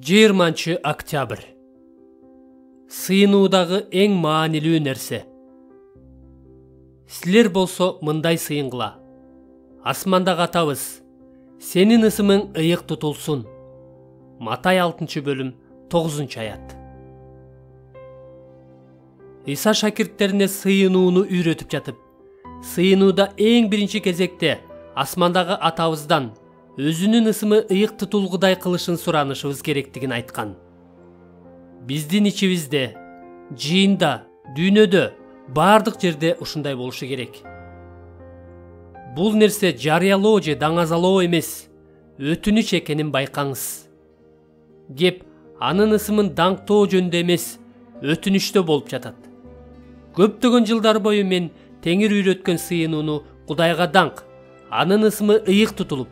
20-октябрь. Сыйынуудагы эң маанилүү нерсе. Силер болсо мындай сыйынгыла. Асмандагы атабыз, сенин ысымың ыйык тутулсун. Матай 6-бөлүм 9-аят. Иса шакирттерине сыйынууну үйрөтүп жатып, сыйынууда эң биринчи кезекте асмандагы атабыздан өзүнүн ысымы ыйык тутулгудай кылышын суранышыбыз керектигин айткан. Биздин ичибизде, жыйында, дүйнөдө, бардык жерде ушундай болушу керек. Бул нерсе жарыялоо же даңазалоо эмес, өтүнүч экенин байкаңыз. Кеп анын ысымын даңктоо жөнүндө эмес, өтүнүчтө болуп жатат. Көптөгөн жылдар бою мен Теңир үйрөткөн сыйынууну Кудайга даңк, анын ысымы ыйык тутулуп,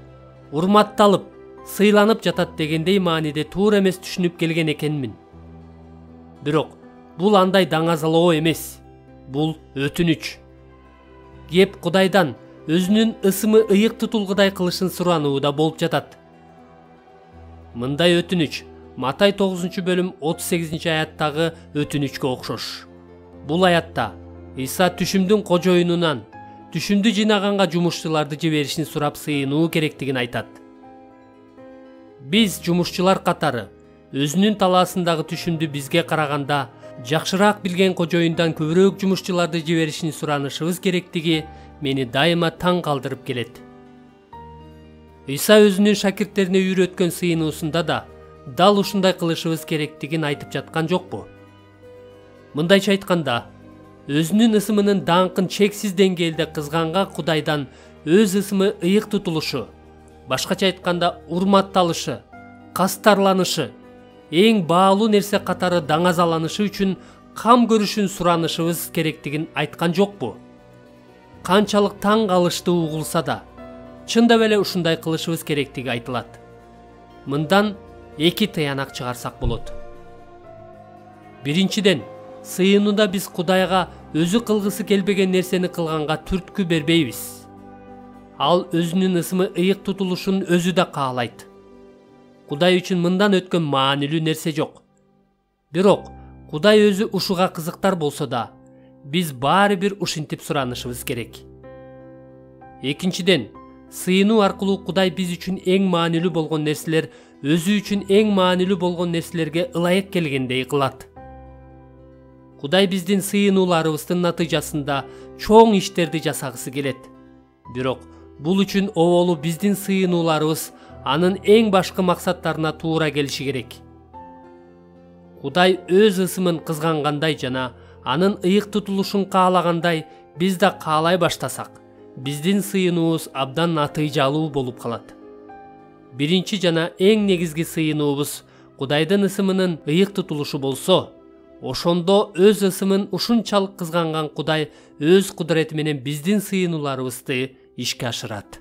урматталып, сыйланып жатат дегендей мааниде туура эмес түшүнүп келген экенмин. Бирок бул андай даңазалоо эмес, бул өтүнүч. Кеп Кудайдан өзүнүн ысымы ыйык тутулгудай кылышын суранууда болуп жатат. Мындай өтүнүч Матай 9-бөлүм 38-аяттагы өтүнүчкө окшош. Бул аятта Иса түшүмдүн кожоюнунан түшүмдү жыйнаганга жумушчуларды жиберишин сурап сыйынуу керектигин айтат. Биз жумушчулар катары өзүнүн талаасындагы түшүмдү бизге караганда жакшыраак билген кожоюндан көбүрөөк жумушчуларды жиберишин суранышыбыз керектиги мени дайыма таң калтырып келет. Иса өзүнүн шакирттерине үйрөткөн сыйынуусунда да дал ушундай кылышыбыз керектигин айтып жаткан жокпу? Мындайча айтканда, өзүнүн ысымынын даңкын чексиз деңгээлде кызганга Кудайдан өз ысымы ыйык тутулушу, башкача айтканда урматталышы, кастарланышы, эң баалуу нерсе катары даңазаланышы үчүн кам көрүшүн суранышыбыз керектигин айткан жокпу? Канчалык таң калыштуу угулса да, чындап эле ушундай кылышыбыз керектиги айтылат. Мындан эки таянак чыгарсак болот. Биринчиден, сыйынууда биз Кудайга өзү кылгысы келбеген нерсени кылганга түрткү бербейбиз. Ал өзүнүн ысымы ыйык тутулушун өзү да каалайт. Кудай үчүн мындан өткөн маанилүү нерсе жок. Бирок Кудай өзү ушуга кызыктар болсо да, биз баары бир ушинтип суранышыбыз керек. Экинчиден, сыйынуу аркылуу Кудай биз үчүн эң маанилүү болгон нерселер өзү үчүн эң маанилүү болгон нерселерге ылайык келгендей кылат. Кудай биздин сыйынууларыбыздын натыйжасында чоң иштерди жасагысы келет. Бирок бул үчүн оболу биздин сыйынууларыбыз анын эң башкы максаттарына туура келиши керек. Кудай өз ысымын кызгангандай жана анын ыйык тутулушун каалагандай биз да каалай баштасак, биздин сыйынуубуз абдан натыйжалуу болуп калат. Биринчи жана эң негизги сыйынуубуз Кудайдын ысымынын ыйык тутулушу болсо, ошондо өз ысымын ушунчалык кызганган Кудай өз кудурети менен биздин сыйынууларыбызды ишке ашырат.